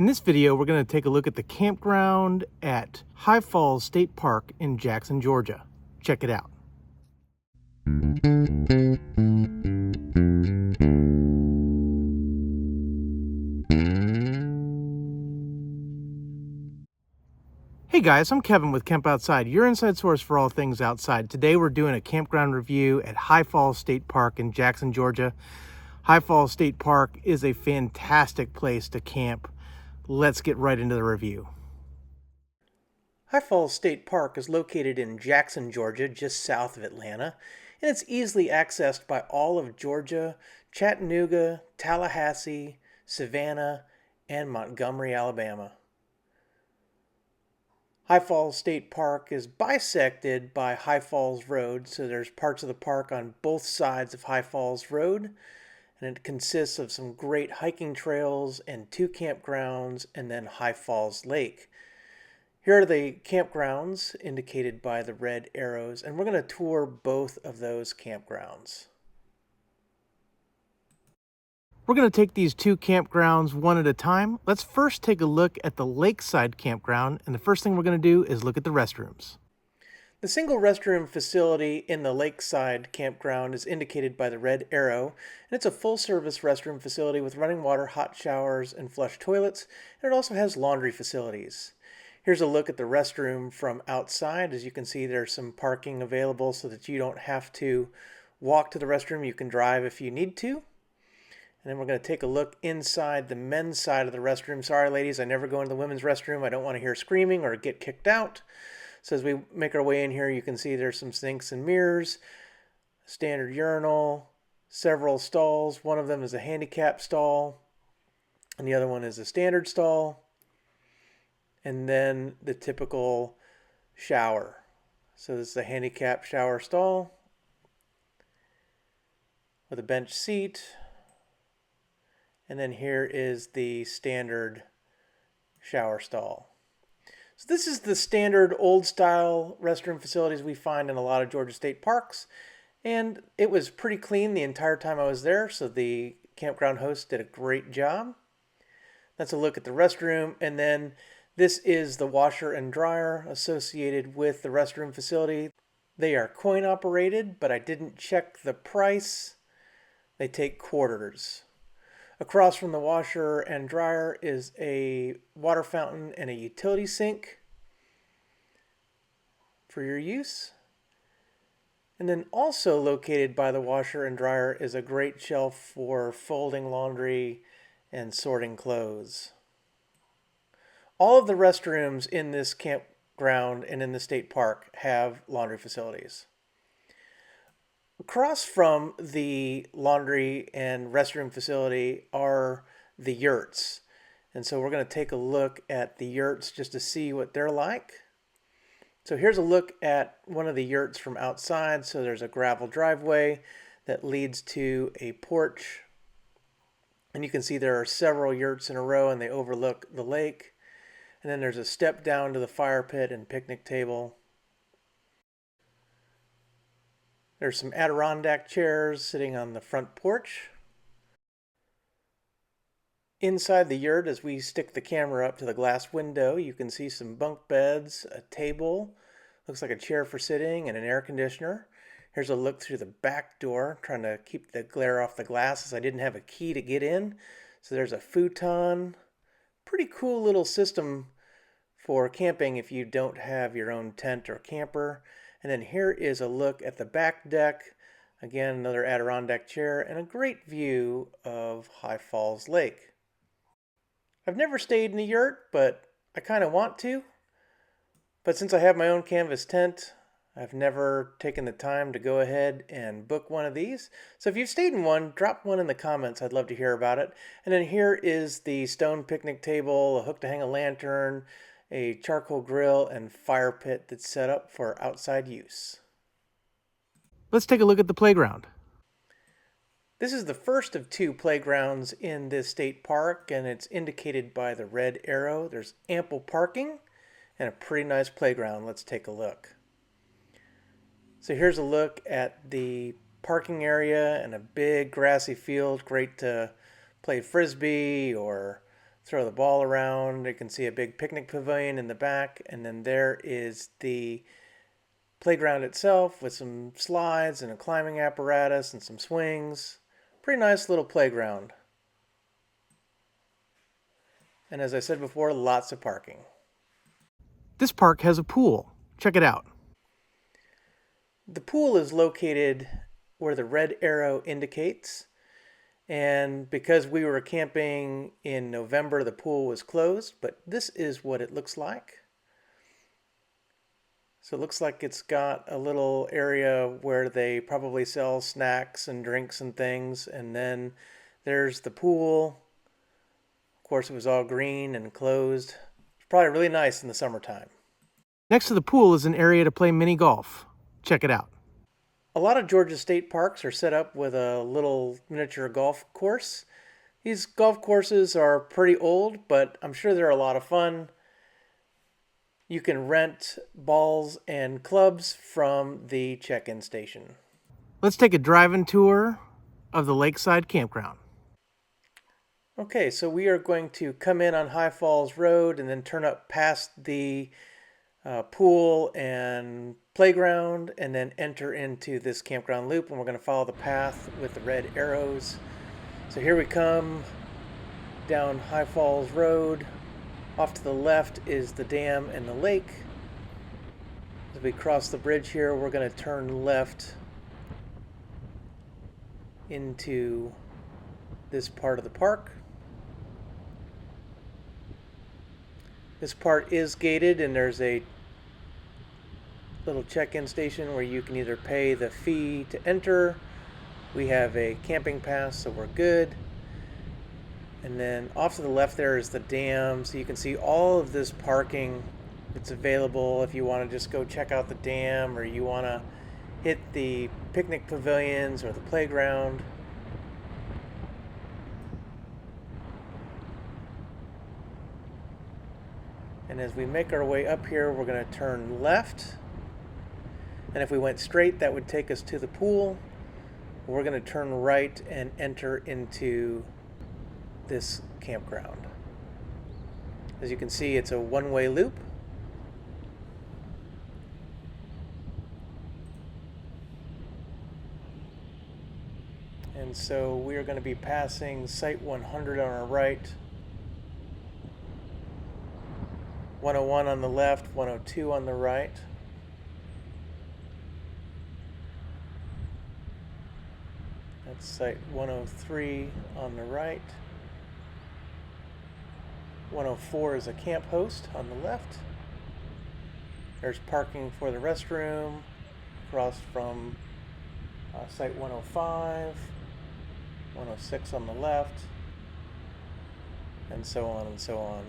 In this video, we're going to take a look at the campground at High Falls State Park in Jackson, Georgia. Check it out. Hey guys, I'm Kevin with Camp Outside, your inside source for all things outside. Today we're doing a campground review at High Falls State Park in Jackson, Georgia. High Falls State Park is a fantastic place to camp. Let's get right into the review. High Falls State Park is located in Jackson, Georgia, just south of Atlanta, and it's easily accessed by all of Georgia, Chattanooga, Tallahassee, Savannah, and Montgomery, Alabama. High Falls State Park is bisected by High Falls Road, so there's parts of the park on both sides of High Falls Road, and it consists of some great hiking trails and 2 campgrounds and then High Falls Lake. Here are the campgrounds indicated by the red arrows, and we're going to tour both of those campgrounds. We're going to take these 2 campgrounds one at a time. Let's first take a look at the Lakeside campground, and the first thing we're going to do is look at the restrooms. The single restroom facility in the Lakeside campground is indicated by the red arrow, and it's a full-service restroom facility with running water, hot showers, and flush toilets, and it also has laundry facilities. Here's a look at the restroom from outside. As you can see, there's some parking available so that you don't have to walk to the restroom. You can drive if you need to. And then we're going to take a look inside the men's side of the restroom. Sorry, ladies, I never go into the women's restroom. I don't want to hear screaming or get kicked out. So as we make our way in here, you can see there's some sinks and mirrors, standard urinal, several stalls. One of them is a handicap stall, and the other one is a standard stall. And then the typical shower. So this is a handicap shower stall with a bench seat. And then here is the standard shower stall. So this is the standard old style restroom facilities we find in a lot of Georgia state parks. And it was pretty clean the entire time I was there, so the campground host did a great job. That's a look at the restroom, and then this is the washer and dryer associated with the restroom facility. They are coin operated, but I didn't check the price. They take quarters. Across from the washer and dryer is a water fountain and a utility sink for your use. And then also located by the washer and dryer is a great shelf for folding laundry and sorting clothes. All of the restrooms in this campground and in the state park have laundry facilities. Across from the laundry and restroom facility are the yurts. And so we're going to take a look at the yurts just to see what they're like. So here's a look at one of the yurts from outside. So there's a gravel driveway that leads to a porch. And you can see there are several yurts in a row and they overlook the lake. And then there's a step down to the fire pit and picnic table. There's some Adirondack chairs sitting on the front porch. Inside the yurt, as we stick the camera up to the glass window, you can see some bunk beds, a table, looks like a chair for sitting, and an air conditioner. Here's a look through the back door, trying to keep the glare off the glass as I didn't have a key to get in. So there's a futon. Pretty cool little system for camping if you don't have your own tent or camper. And then here is a look at the back deck. Again, another Adirondack chair and a great view of High Falls Lake. I've never stayed in a yurt, but I kind of want to. But since I have my own canvas tent, I've never taken the time to go ahead and book one of these. So if you've stayed in one, drop one in the comments. I'd love to hear about it. And then here is the stone picnic table, a hook to hang a lantern, a charcoal grill, and fire pit that's set up for outside use. Let's take a look at the playground. This is the first of 2 playgrounds in this state park, and it's indicated by the red arrow. There's ample parking and a pretty nice playground. Let's take a look. So here's a look at the parking area and a big grassy field. Great to play frisbee or throw the ball around. You can see a big picnic pavilion in the back, and then there is the playground itself with some slides and a climbing apparatus and some swings. Pretty nice little playground. And as I said before, lots of parking. This park has a pool. Check it out. The pool is located where the red arrow indicates. And because we were camping in November, the pool was closed, but this is what it looks like. So it looks like it's got a little area where they probably sell snacks and drinks and things. And then there's the pool. Of course, it was all green and closed. It's probably really nice in the summertime. Next to the pool is an area to play mini golf. Check it out. A lot of Georgia state parks are set up with a little miniature golf course. These golf courses are pretty old, but I'm sure they're a lot of fun. You can rent balls and clubs from the check-in station. Let's take a drive-in tour of the Lakeside Campground. Okay, so we are going to come in on High Falls Road and then turn up past the pool and playground and then enter into this campground loop, and we're going to follow the path with the red arrows. So here we come down High Falls Road. Off to the left is the dam and the lake. As we cross the bridge here, we're going to turn left into this part of the park. This part is gated, and there's a little check-in station where you can either pay the fee to enter. We have a camping pass, so we're good. And then off to the left there is the dam, so you can see all of this parking that's available if you want to just go check out the dam or you want to hit the picnic pavilions or the playground. And as we make our way up here, we're going to turn left. And if we went straight, that would take us to the pool. We're going to turn right and enter into this campground. As you can see, it's a one-way loop. And so we are going to be passing Site 100 on our right, 101 on the left, 102 on the right. That's Site 103 on the right. 104 is a camp host on the left. There's parking for the restroom across from Site 105, 106 on the left, and so on and so on.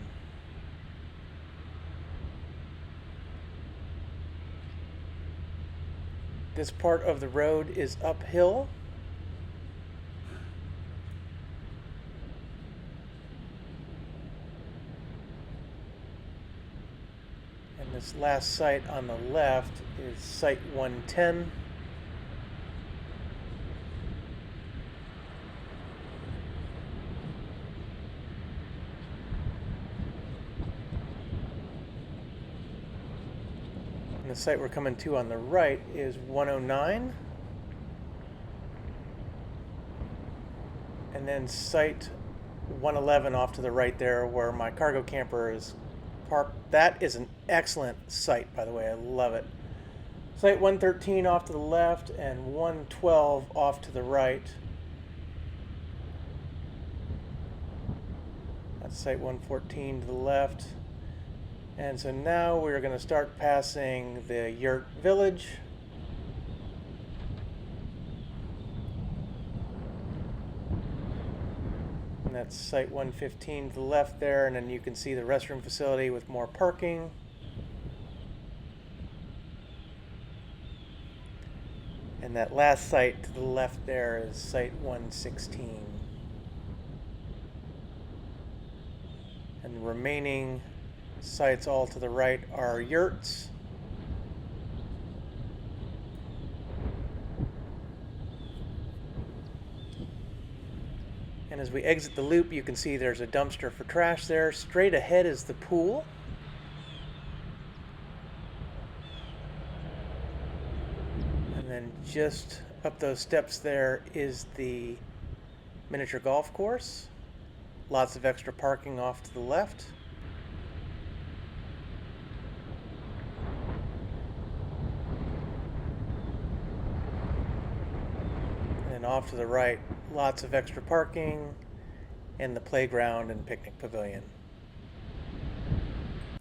This part of the road is uphill. And this last site on the left is Site 110. The site we're coming to on the right is 109. And then Site 111 off to the right there where my cargo camper is parked. That is an excellent site, by the way. I love it. Site 113 off to the left and 112 off to the right. That's Site 114 to the left. And so now we're going to start passing the Yurt Village. And that's Site 115 to the left there, and then you can see the restroom facility with more parking. And that last site to the left there is Site 116. And the remaining sites all to the right are yurts. And And as we exit the loop, you can see there's a dumpster for trash there. Straight ahead is the pool. And then just up those steps there is the miniature golf course. Lots of extra parking off to the left. And off to the right, lots of extra parking and the playground and picnic pavilion.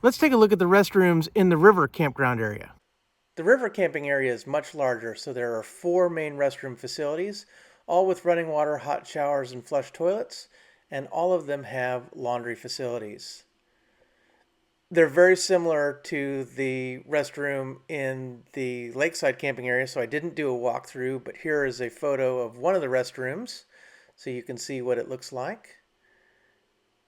Let's take a look at the restrooms in the river campground area. The river camping area is much larger, so there are 4 main restroom facilities, all with running water, hot showers, and flush toilets, and all of them have laundry facilities. They're very similar to the restroom in the Lakeside camping area, so I didn't do a walkthrough, but here is a photo of one of the restrooms, so you can see what it looks like.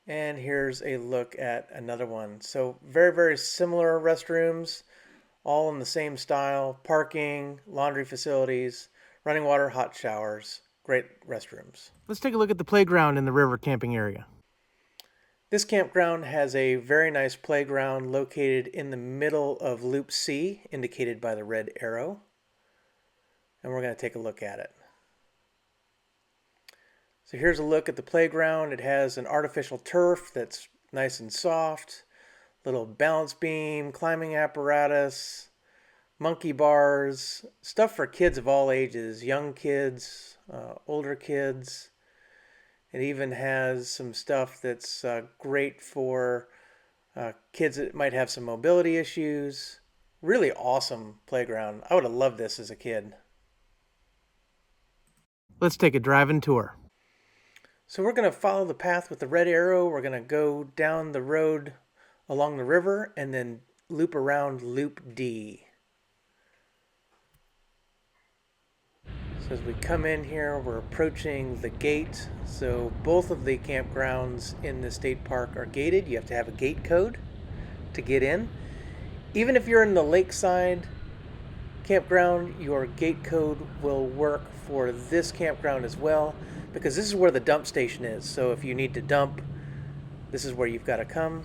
And here's a look at another one. So very, very similar restrooms, all in the same style, parking, laundry facilities, running water, hot showers, great restrooms. Let's take a look at the playground in the river camping area. This campground has a very nice playground located in the middle of Loop C, indicated by the red arrow. And we're going to take a look at it. So here's a look at the playground. It has an artificial turf that's nice and soft, little balance beam, climbing apparatus, monkey bars, stuff for kids of all ages, young kids, older kids. It even has some stuff that's great for kids that might have some mobility issues. Really awesome playground. I would have loved this as a kid. Let's take a drive-in tour. So we're going to follow the path with the red arrow. We're going to go down the road along the river and then loop around Loop D. So as we come in here, we're approaching the gate. So both of the campgrounds in the state park are gated. You have to have a gate code to get in. Even if you're in the Lakeside campground, your gate code will work for this campground as well, because this is where the dump station is. So if you need to dump, this is where you've got to come.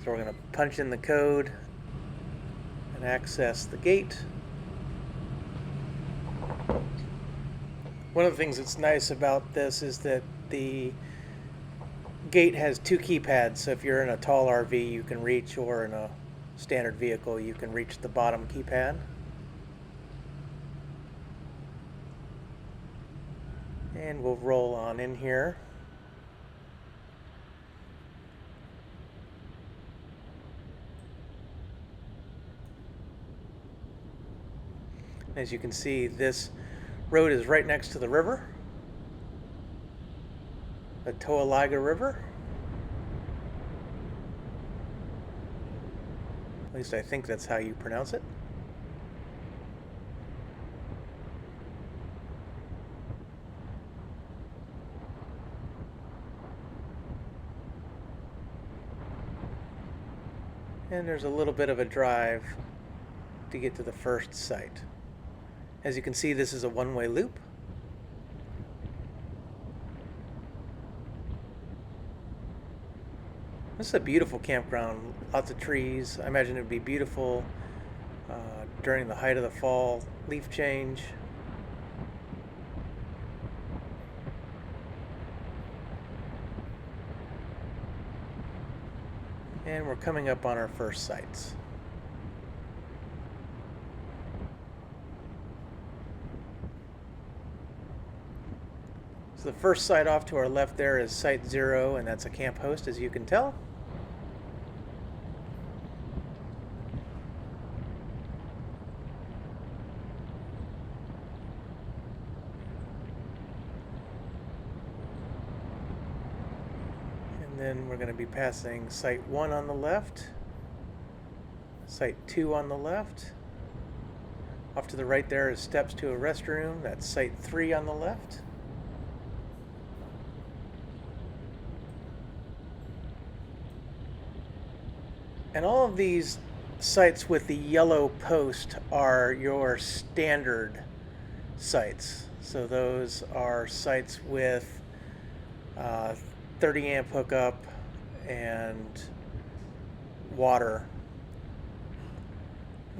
So we're going to punch in the code and access the gate. One of the things that's nice about this is that the gate has 2 keypads. So if you're in a tall RV, you can reach, or in a standard vehicle, you can reach the bottom keypad. And we'll roll on in here. As you can see, this road is right next to the river, the Toalaga River. At least I think that's how you pronounce it. And there's a little bit of a drive to get to the first site. As you can see, this is a one-way loop. This is a beautiful campground, lots of trees. I imagine it would be beautiful during the height of the fall leaf change. And we're coming up on our first sites. So the first site off to our left there is Site 0, and that's a camp host, as you can tell. And then we're going to be passing Site 1 on the left, Site 2 on the left. Off to the right there is steps to a restroom. That's Site 3 on the left. And all of these sites with the yellow post are your standard sites. So those are sites with uh, 30 amp hookup, and water.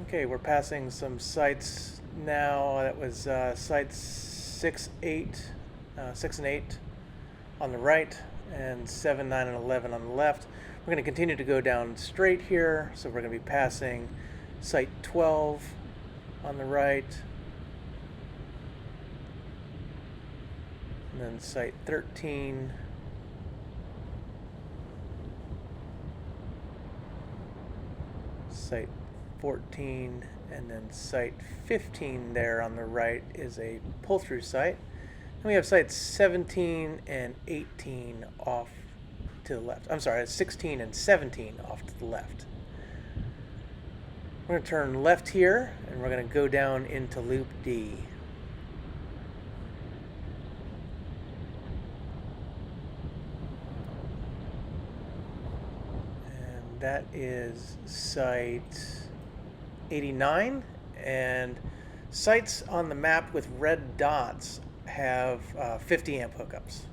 Okay, we're passing some sites now. That was sites 6, 8, 6 and 8 on the right, and 7, 9, and 11 on the left. We're going to continue to go down straight here, so we're going to be passing site 12 on the right, and then site 13, site 14, and then site 15 there on the right is a pull-through site. And we have sites 17 and 18 off to the left. I'm sorry, it's 16 and 17 off to the left. We're going to turn left here, and we're going to go down into Loop D. And that is site 89, and sites on the map with red dots have 50 amp hookups.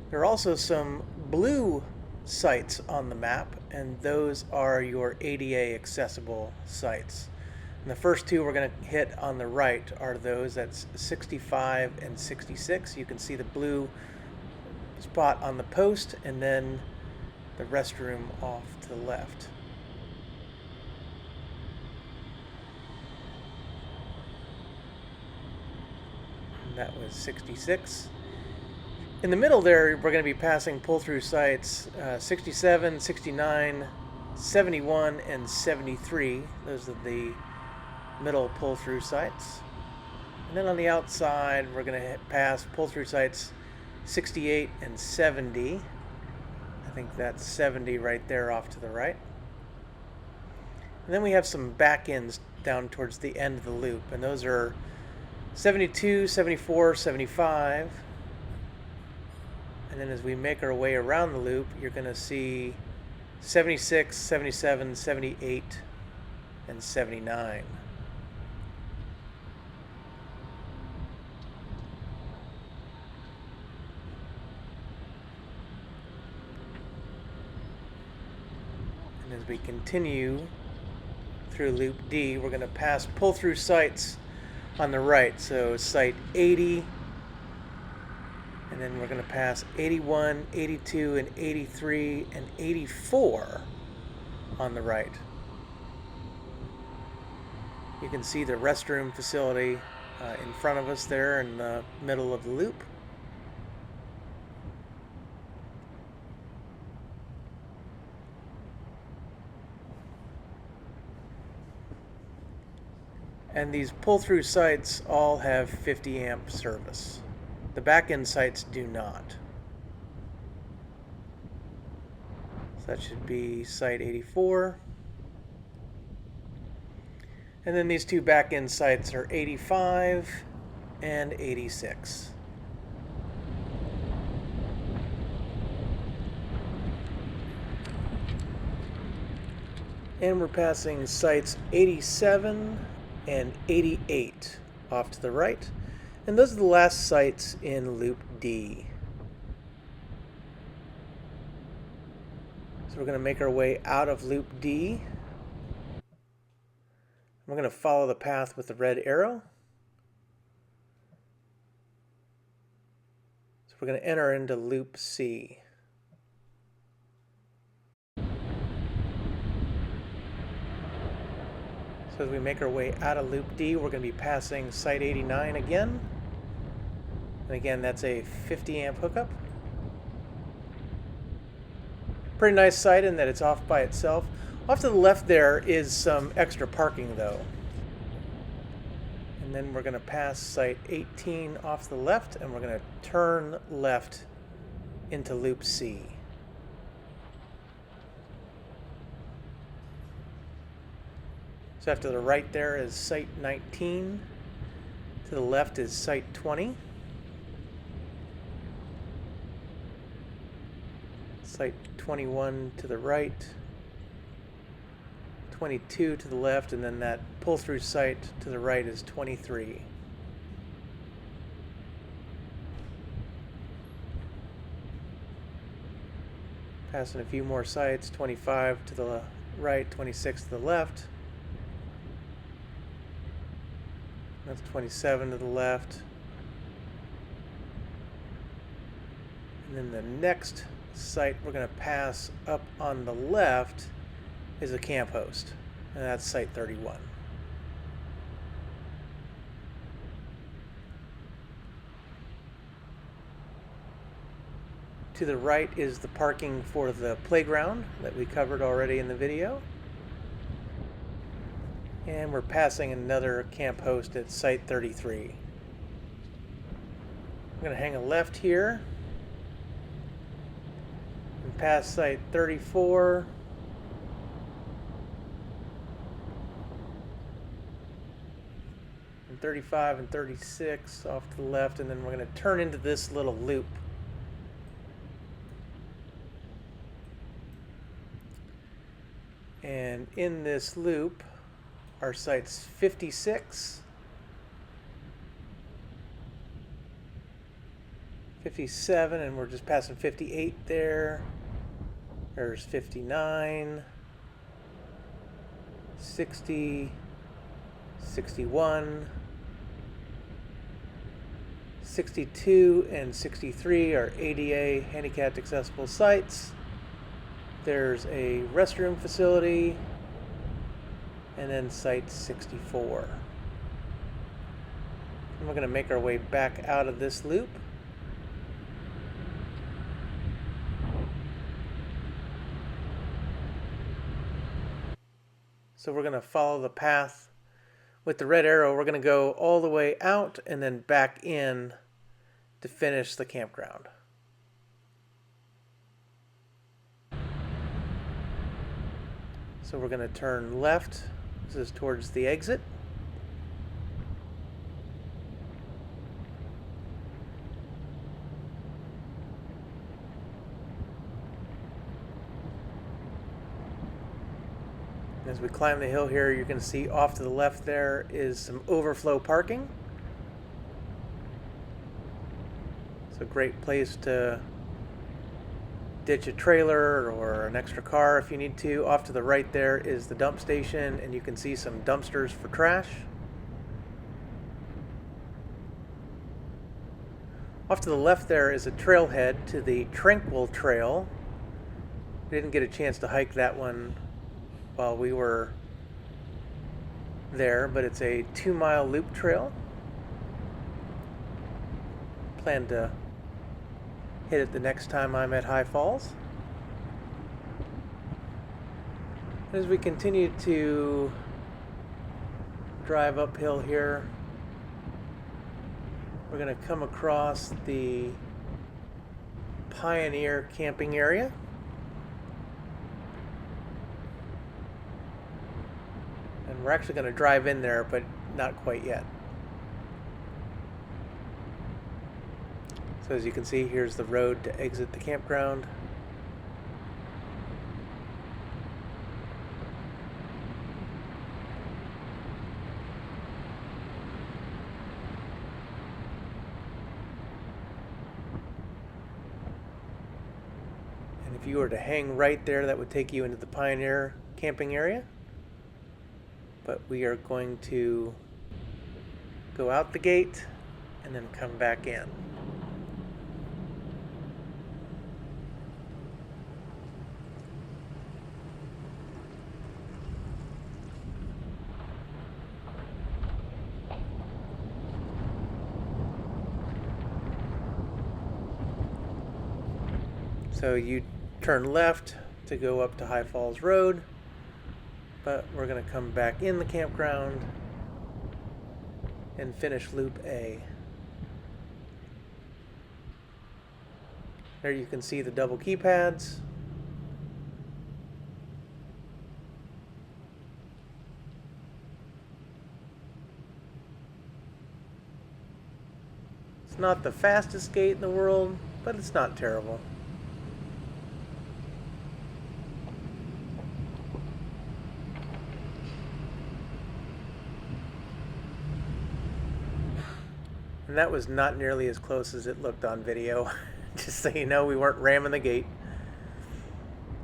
There are also some blue sites on the map, and those are your ADA accessible sites. And the first two we're going to hit on the right are those, that's 65 and 66. You can see the blue spot on the post, and then the restroom off to the left. And that was 66. In the middle there, we're going to be passing pull-through sites 67, 69, 71, and 73. Those are the middle pull-through sites. And then on the outside, we're going to pass pull-through sites 68 and 70. I think that's 70 right there off to the right. And then we have some back ends down towards the end of the loop, and those are 72, 74, 75. And then as we make our way around the loop, you're going to see 76, 77, 78, and 79. And as we continue through Loop D, we're going to pass pull-through sites on the right. So site 80, and then we're going to pass 81, 82, and 83, and 84 on the right. You can see the restroom facility in front of us there in the middle of the loop. And these pull-through sites all have 50 amp service. The back-end sites do not. So that should be site 84. And then these two back-end sites are 85 and 86. And we're passing sites 87 and 88 off to the right. And those are the last sites in Loop D. So we're going to make our way out of Loop D. We're going to follow the path with the red arrow. So we're going to enter into Loop C. So as we make our way out of Loop D, we're going to be passing site 89 again. And again, that's a 50 amp hookup. Pretty nice site in that it's off by itself. Off to the left there is some extra parking though. And then we're going to pass site 18 off to the left, and we're going to turn left into Loop C. So after the right there is site 19. To the left is site 20. Site 21 to the right. 22 to the left, and then that pull-through site to the right is 23. Passing a few more sites, 25 to the right, 26 to the left. That's 27 to the left. And then the next site we're going to pass up on the left is a camp host, and that's site 31. To the right is the parking for the playground that we covered already in the video. And we're passing another camp host at site 33. I'm going to hang a left here and pass site 34. And 35 and 36 off to the left, and then we're going to turn into this little loop. And in this loop are sites 56, 57, and we're just passing 58 there. There's 59, 60, 61, 62, and 63 are ADA handicapped accessible sites. There's a restroom facility, and then site 64. And we're going to make our way back out of this loop. So we're going to follow the path with the red arrow. We're going to go all the way out and then back in to finish the campground. So we're going to turn left. This is towards the exit. As we climb the hill here, you're going to see off to the left there is some overflow parking. It's a great place to ditch a trailer or an extra car if you need to. Off to the right there is the dump station, and you can see some dumpsters for trash. Off to the left there is a trailhead to the Tranquil Trail. We didn't get a chance to hike that one while we were there, but it's a 2-mile loop trail. Plan to hit it the next time I'm at High Falls. As we continue to drive uphill here, we're going to come across the Pioneer camping area. And we're actually going to drive in there, but not quite yet. So as you can see, here's the road to exit the campground. And if you were to hang right there, that would take you into the Pioneer camping area. But we are going to go out the gate and then come back in. So you turn left to go up to High Falls Road, but we're going to come back in the campground and finish Loop A. There you can see the double keypads. It's not the fastest gate in the world, but it's not terrible. And that was not nearly as close as it looked on video. Just so you know, we weren't ramming the gate.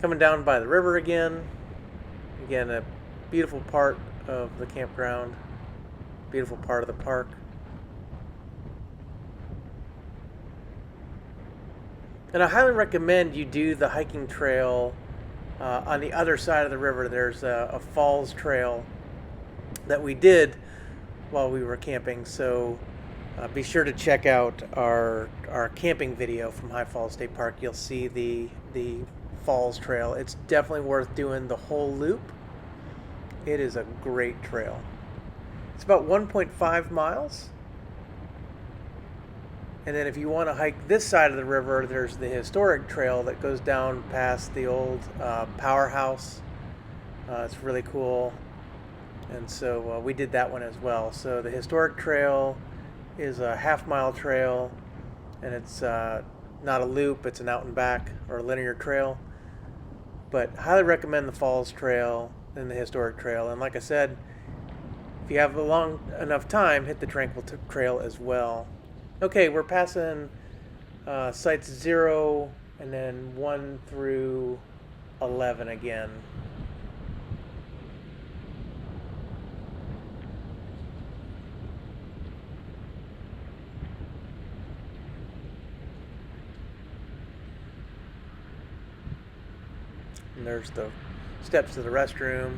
Coming down by the river again. Again, a beautiful part of the campground. Beautiful part of the park. And I highly recommend you do the hiking trail on the other side of the river. There's a falls trail that we did while we were camping. So be sure to check out our camping video from High Falls State Park. You'll see the falls trail. It's definitely worth doing the whole loop. It is a great trail. It's about 1.5 miles. And then if you want to hike this side of the river, there's the historic trail that goes down past the old powerhouse. It's really cool. And so we did that one as well. So the historic trail is a half-mile trail, and it's not a loop, it's an out and back or a linear trail. But highly recommend the falls trail and the historic trail. And like I said, if you have a long enough time, hit the tranquil trail as well. Okay, we're passing sites 0 and then 1 through 11 again. And there's the steps to the restroom.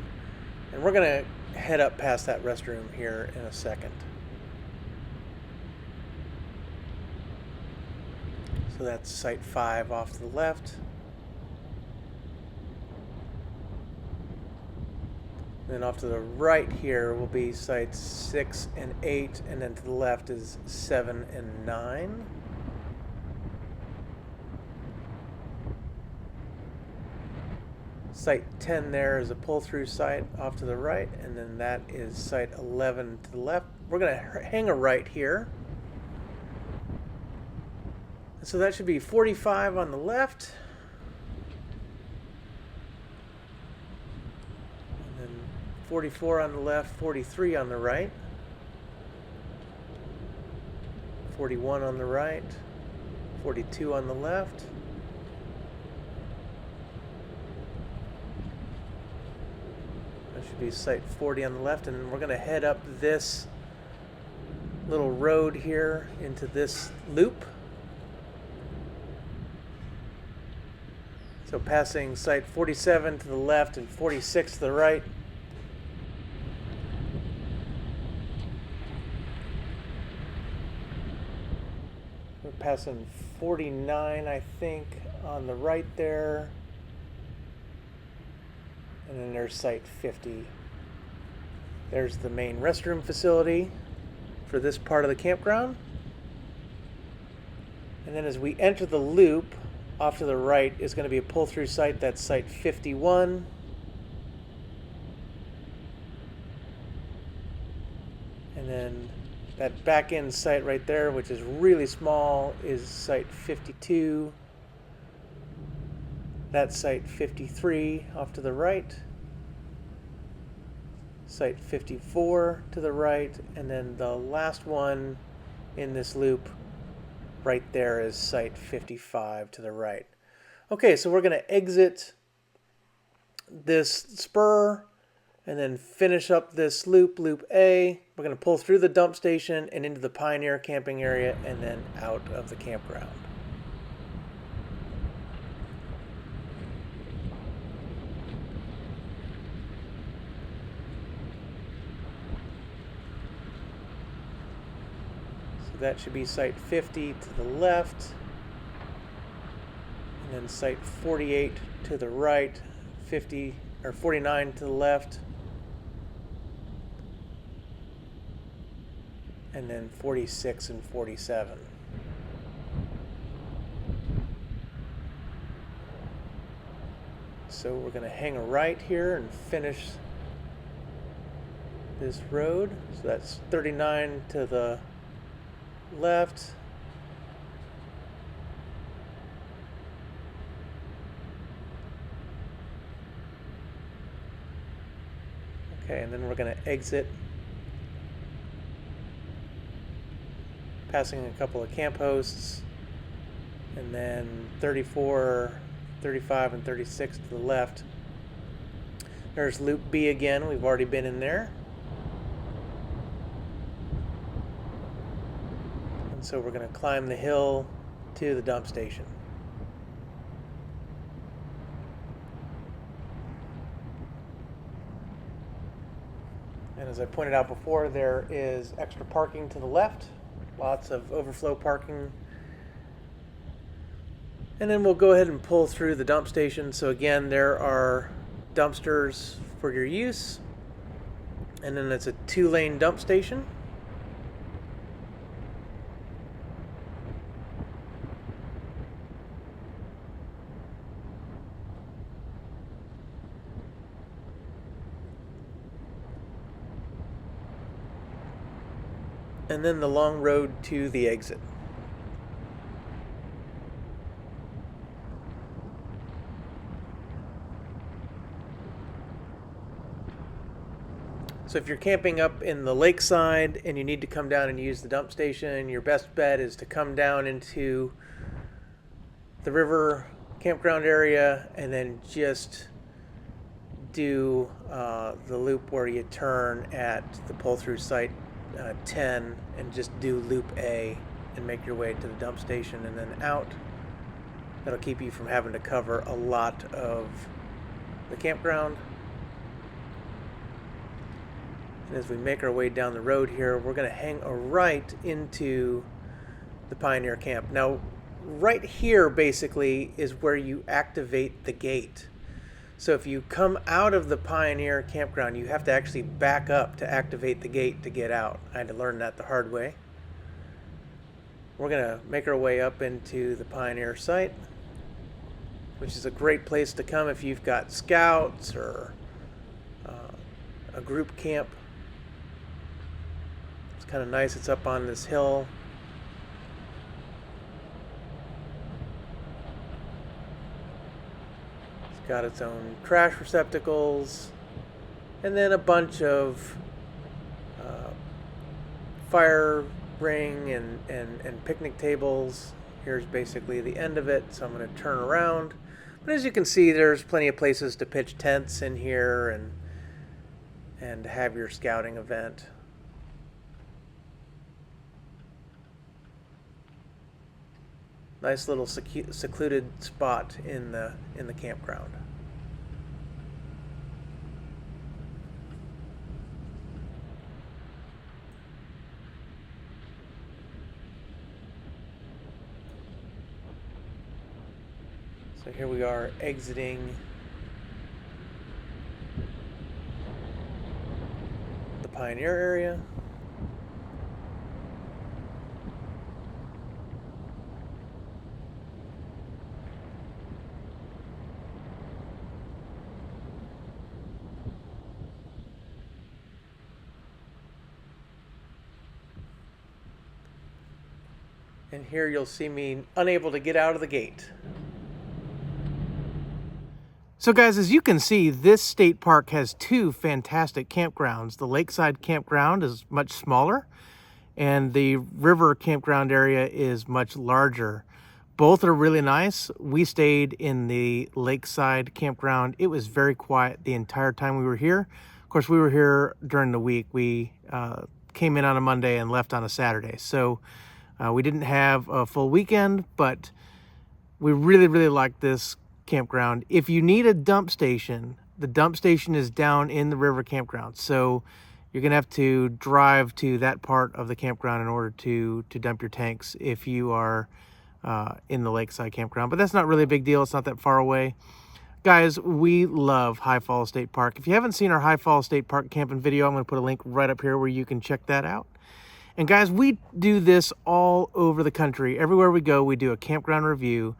And we're going to head up past that restroom here in a second. So that's site 5 off to the left. Then off to the right here will be sites 6 and 8, and then to the left is 7 and 9. Site 10 there is a pull-through site off to the right, and then that is site 11 to the left. We're going to hang a right here. So that should be 45 on the left. And then 44 on the left, 43 on the right. 41 on the right, 42 on the left. That should be site 40 on the left, and then we're going to head up this little road here into this loop. So passing site 47 to the left and 46 to the right. We're passing 49, I think, on the right there. And then there's site 50. There's the main restroom facility for this part of the campground. And then as we enter the loop, off to the right is going to be a pull-through site. That's site 51. And then that back-end site right there, which is really small, is site 52. That's site 53 off to the right. Site 54 to the right. And then the last one in this loop right there is site 55 to the right. Okay, so we're going to exit this spur and then finish up this loop, loop A. We're going to pull through the dump station and into the Pioneer camping area and then out of the campground. That should be site 50 to the left, and then site 48 to the right, 50 or 49 to the left, and then 46 and 47. So we're going to hang a right here and finish this road. So that's 39 to the left, okay, and then we're going to exit, passing a couple of camp hosts, and then 34 35 and 36 to the left. There's Loop B again. We've already been in there. And so we're going to climb the hill to the dump station. And as I pointed out before, there is extra parking to the left. Lots of overflow parking. And then we'll go ahead and pull through the dump station. So again, there are dumpsters for your use. And then it's a 2-lane dump station. And then the long road to the exit. So if you're camping up in the Lakeside and you need to come down and use the dump station, your best bet is to come down into the river campground area and then just do the loop where you turn at the pull-through site 10 and just do loop A and make your way to the dump station and then out. That'll keep you from having to cover a lot of the campground. And as we make our way down the road here, we're going to hang a right into the Pioneer Camp. Now, right here basically is where you activate the gate. So if you come out of the Pioneer Campground, you have to actually back up to activate the gate to get out. I had to learn that the hard way. We're going to make our way up into the Pioneer site, which is a great place to come if you've got scouts or a group camp. It's kind of nice. It's up on this hill. It's got its own trash receptacles and then a bunch of fire ring and picnic tables. Here's basically the end of it, so I'm going to turn around. But as you can see, there's plenty of places to pitch tents in here and have your scouting event. Nice little secluded spot in the campground. So here we are exiting the Pioneer area. And here you'll see me unable to get out of the gate. So guys, as you can see, this state park has two fantastic campgrounds. The Lakeside campground is much smaller, and the river campground area is much larger. Both are really nice. We stayed in the Lakeside campground. It was very quiet the entire time we were here. Of course, we were here during the week. We came in on a Monday and left on a Saturday. So we didn't have a full weekend, but we really, really liked this campground. If you need a dump station, the dump station is down in the river campground. So you're going to have to drive to that part of the campground in order to dump your tanks if you are in the Lakeside campground. But that's not really a big deal. It's not that far away. Guys, we love High Falls State Park. If you haven't seen our High Falls State Park camping video, I'm going to put a link right up here where you can check that out. And guys, we do this all over the country. Everywhere we go, we do a campground review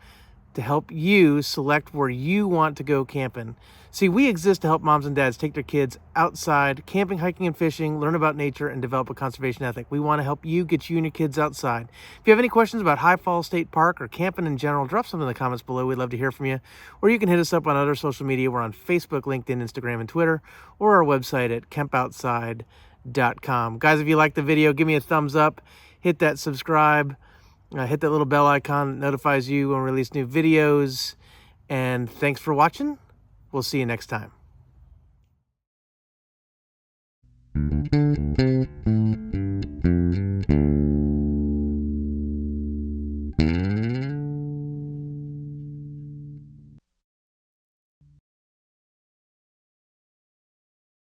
to help you select where you want to go camping. See, we exist to help moms and dads take their kids outside, camping, hiking, and fishing, learn about nature, and develop a conservation ethic. We want to help you get you and your kids outside. If you have any questions about High Falls State Park or camping in general, drop something in the comments below. We'd love to hear from you. Or you can hit us up on other social media. We're on Facebook, LinkedIn, Instagram, and Twitter, or our website at campoutside.com. Guys, if you like the video, give me a thumbs up, hit that subscribe, hit that little bell icon that notifies you when we release new videos, And thanks for watching. We'll see you next time.